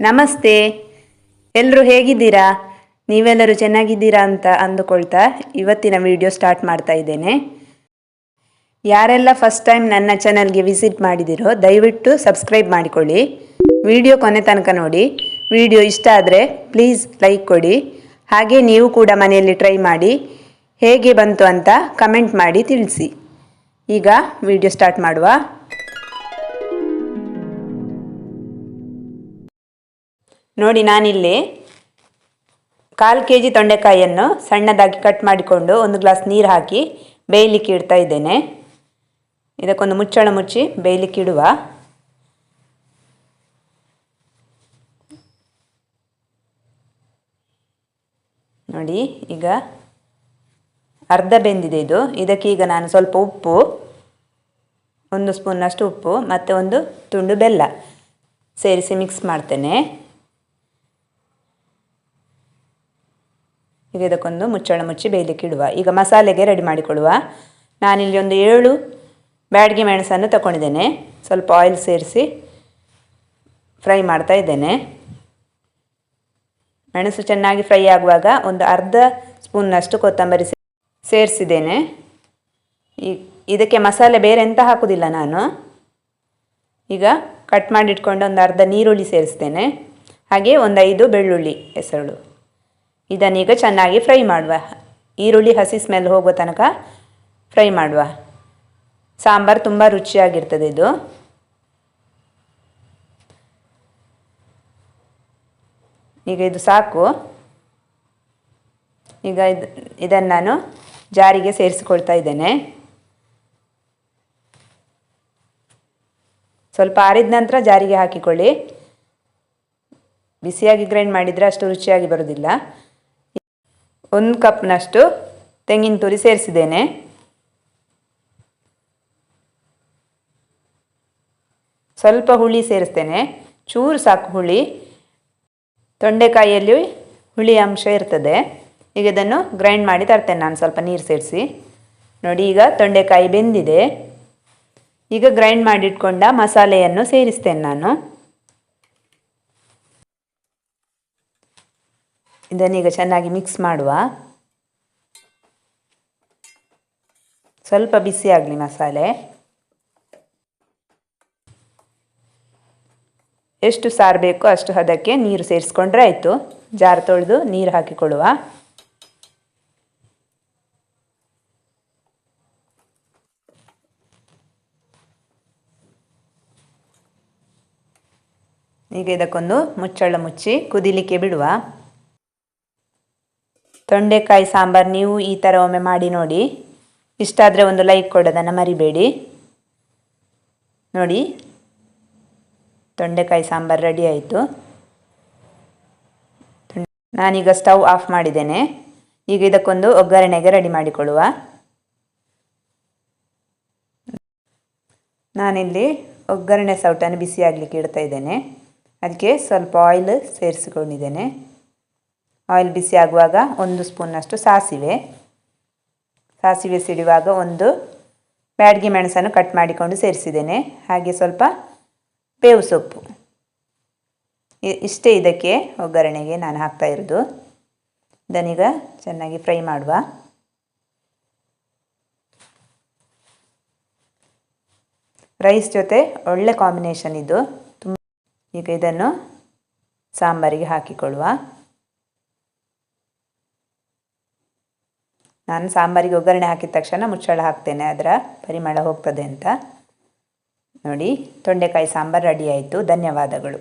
ನಮಸ್ತೆ. ಎಲ್ಲರೂ ಹೇಗಿದ್ದೀರಾ? ನೀವೆಲ್ಲರೂ ಚೆನ್ನಾಗಿದ್ದೀರಾ ಅಂತ ಅಂದುಕೊಳ್ತಾ ಇವತ್ತಿನ ವಿಡಿಯೋ ಸ್ಟಾರ್ಟ್ ಮಾಡ್ತಾ ಇದ್ದೇನೆ. ಯಾರೆಲ್ಲ ಫಸ್ಟ್ ಟೈಮ್ ನನ್ನ ಚಾನಲ್ಗೆ ವಿಸಿಟ್ ಮಾಡಿದಿರೋ ದಯವಿಟ್ಟು ಸಬ್ಸ್ಕ್ರೈಬ್ ಮಾಡಿಕೊಳ್ಳಿ. ವಿಡಿಯೋ ಕೊನೆ ತನಕ ನೋಡಿ. ವಿಡಿಯೋ ಇಷ್ಟ ಆದರೆ ಪ್ಲೀಸ್ ಲೈಕ್ ಕೊಡಿ. ಹಾಗೆ ನೀವು ಕೂಡ ಮನೆಯಲ್ಲಿ ಟ್ರೈ ಮಾಡಿ ಹೇಗೆ ಬಂತು ಅಂತ ಕಮೆಂಟ್ ಮಾಡಿ ತಿಳಿಸಿ. ಈಗ ವಿಡಿಯೋ ಸ್ಟಾರ್ಟ್ ಮಾಡುವ. ನೋಡಿ, ನಾನಿಲ್ಲಿ 1/4 kg ತೊಂಡೆಕಾಯಿಯನ್ನು ಸಣ್ಣದಾಗಿ ಕಟ್ ಮಾಡಿಕೊಂಡು 1 ಗ್ಲಾಸ್ ನೀರು ಹಾಕಿ ಬೇಯಲಿಕ್ಕೆ ಇಡ್ತಾ ಇದ್ದೇನೆ. ಇದಕ್ಕೊಂದು ಮುಚ್ಚಳ ಮುಚ್ಚಿ ಬೇಯಲಿಕ್ಕೆ ಇಡುವ. ನೋಡಿ, ಈಗ ಅರ್ಧ ಬೆಂದಿದೆ ಇದು. ಇದಕ್ಕೆ ಈಗ ನಾನು ಸ್ವಲ್ಪ ಉಪ್ಪು, 1 ಸ್ಪೂನ್ನಷ್ಟು ಉಪ್ಪು ಮತ್ತು 1 ತುಂಡು ಬೆಲ್ಲ ಸೇರಿಸಿ ಮಿಕ್ಸ್ ಮಾಡ್ತೇನೆ. ಈಗ ಇದಕ್ಕೊಂದು ಮುಚ್ಚಳ ಮುಚ್ಚಿ ಬೇಯಲಿಕ್ಕೆ ಇಡುವ. ಈಗ ಮಸಾಲೆಗೆ ರೆಡಿ ಮಾಡಿಕೊಳ್ಳುವ. ನಾನಿಲ್ಲಿ ಒಂದು 7 ಬ್ಯಾಡಗಿ ಮೆಣಸನ್ನು ತಗೊಂಡಿದ್ದೇನೆ. ಸ್ವಲ್ಪ ಆಯಿಲ್ ಸೇರಿಸಿ ಫ್ರೈ ಮಾಡ್ತಾ ಇದ್ದೇನೆ. ಮೆಣಸು ಚೆನ್ನಾಗಿ ಫ್ರೈ ಆಗುವಾಗ ಒಂದು ಅರ್ಧ ಸ್ಪೂನ್ನಷ್ಟು ಕೊತ್ತಂಬರಿ ಸೇರಿಸಿದ್ದೇನೆ. ಇದಕ್ಕೆ ಮಸಾಲೆ ಬೇರೆ ಎಂತ ಹಾಕುವುದಿಲ್ಲ ನಾನು. ಈಗ ಕಟ್ ಮಾಡಿಟ್ಕೊಂಡು ಒಂದು ಅರ್ಧ ನೀರುಳ್ಳಿ ಸೇರಿಸ್ತೇನೆ. ಹಾಗೆ ಒಂದು 5 ಬೆಳ್ಳುಳ್ಳಿ ಹೆಸರು. ಇದನ್ನೀಗ ಚೆನ್ನಾಗಿ ಫ್ರೈ ಮಾಡುವ. ಈರುಳ್ಳಿ ಹಸಿ ಸ್ಮೆಲ್ ಹೋಗುವ ತನಕ ಫ್ರೈ ಮಾಡುವ. ಸಾಂಬಾರು ತುಂಬ ರುಚಿಯಾಗಿರ್ತದೆ ಇದು. ಈಗ ಇದು ಸಾಕು. ಈಗ ಇದನ್ನು ನಾನು ಜಾರಿಗೆ ಸೇರಿಸಿಕೊಳ್ತಾ ಇದ್ದೇನೆ. ಸ್ವಲ್ಪ ಆರಿದ ನಂತರ ಜಾರಿಗೆ ಹಾಕಿಕೊಳ್ಳಿ. ಬಿಸಿಯಾಗಿ ಗ್ರೈಂಡ್ ಮಾಡಿದರೆ ಅಷ್ಟು ರುಚಿಯಾಗಿ ಬರೋದಿಲ್ಲ. 1 ಕಪ್ನಷ್ಟು ತೆಂಗಿನ ತುರಿ ಸೇರಿಸಿದ್ದೇನೆ. ಸ್ವಲ್ಪ ಹುಳಿ ಸೇರಿಸ್ತೇನೆ, ಚೂರು ಸಾಕು ಹುಳಿ. ತೊಂಡೆಕಾಯಿಯಲ್ಲಿ ಹುಳಿ ಅಂಶ ಇರ್ತದೆ. ಈಗ ಇದನ್ನು ಗ್ರೈಂಡ್ ಮಾಡಿ ತರ್ತೇನೆ ನಾನು ಸ್ವಲ್ಪ ನೀರು ಸೇರಿಸಿ. ನೋಡಿ, ಈಗ ತೊಂಡೆಕಾಯಿ ಬೆಂದಿದೆ. ಈಗ ಗ್ರೈಂಡ್ ಮಾಡಿಟ್ಕೊಂಡ ಮಸಾಲೆಯನ್ನು ಸೇರಿಸ್ತೇನೆ ನಾನು. ಇದನ್ನೀಗ ಚೆನ್ನಾಗಿ ಮಿಕ್ಸ್ ಮಾಡುವ. ಸ್ವಲ್ಪ ಬಿಸಿ ಆಗಲಿ ಮಸಾಲೆ. ಎಷ್ಟು ಸಾರು ಬೇಕೋ ಅಷ್ಟು ಹದಕ್ಕೆ ನೀರು ಸೇರಿಸ್ಕೊಂಡ್ರೆ ಆಯಿತು. ಜಾರು ತೊಳೆದು ನೀರು ಹಾಕಿಕೊಳ್ಳುವ. ಈಗ ಇದಕ್ಕೊಂದು ಮುಚ್ಚಳ ಮುಚ್ಚಿ ಕುದಿಲಿಕ್ಕೆ ಬಿಡುವ. ತೊಂಡೆಕಾಯಿ ಸಾಂಬಾರು ನೀವು ಈ ಥರ ಒಮ್ಮೆ ಮಾಡಿ ನೋಡಿ. ಇಷ್ಟ ಆದರೆ ಒಂದು ಲೈಕ್ ಕೊಡೋದನ್ನು ಮರಿಬೇಡಿ. ನೋಡಿ, ತೊಂಡೆಕಾಯಿ ಸಾಂಬಾರು ರೆಡಿ ಆಯಿತು. ನಾನೀಗ ಸ್ಟವ್ ಆಫ್ ಮಾಡಿದ್ದೇನೆ. ಈಗ ಇದಕ್ಕೊಂದು ಒಗ್ಗರಣೆಗೆ ರೆಡಿ ಮಾಡಿಕೊಳ್ಳುವ. ನಾನಿಲ್ಲಿ ಒಗ್ಗರಣೆ ಸೌಟನ್ನು ಬಿಸಿಯಾಗಲಿಕ್ಕೆ ಇಡ್ತಾ ಇದ್ದೇನೆ. ಅದಕ್ಕೆ ಸ್ವಲ್ಪ ಆಯಿಲ್ ಸೇರಿಸಿಕೊಂಡಿದ್ದೇನೆ. ಆಯಿಲ್ ಬಿಸಿ ಆಗುವಾಗ 1 ಸ್ಪೂನ್ನಷ್ಟು ಸಾಸಿವೆ ಸಿಡಿಯುವಾಗ 1 ಬ್ಯಾಡಗಿ ಮೆಣಸನ್ನು ಕಟ್ ಮಾಡಿಕೊಂಡು ಸೇರಿಸಿದ್ದೇನೆ. ಹಾಗೆ ಸ್ವಲ್ಪ ಬೇವು ಸೊಪ್ಪು. ಇಷ್ಟೇ ಇದಕ್ಕೆ ಒಗ್ಗರಣೆಗೆ ನಾನು ಹಾಕ್ತಾ ಇರೋದು. ಇದನ್ನೀಗ ಚೆನ್ನಾಗಿ ಫ್ರೈ ಮಾಡುವ. ರೈಸ್ ಜೊತೆ ಒಳ್ಳೆ ಕಾಂಬಿನೇಷನ್ ಇದು. ಈಗ ಇದನ್ನು ಸಾಂಬಾರಿಗೆ ಹಾಕಿಕೊಳ್ಳುವ. ನಾನು ಸಾಂಬಾರಿಗೆ ಒಗ್ಗರಣೆ ಹಾಕಿದ ತಕ್ಷಣ ಮುಚ್ಚಳ ಹಾಕ್ತೇನೆ, ಅದರ ಪರಿಮಳ ಹೋಗ್ತದೆ ಅಂತ. ನೋಡಿ, ತೊಂಡೆಕಾಯಿ ಸಾಂಬಾರು ರೆಡಿ ಆಯಿತು. ಧನ್ಯವಾದಗಳು.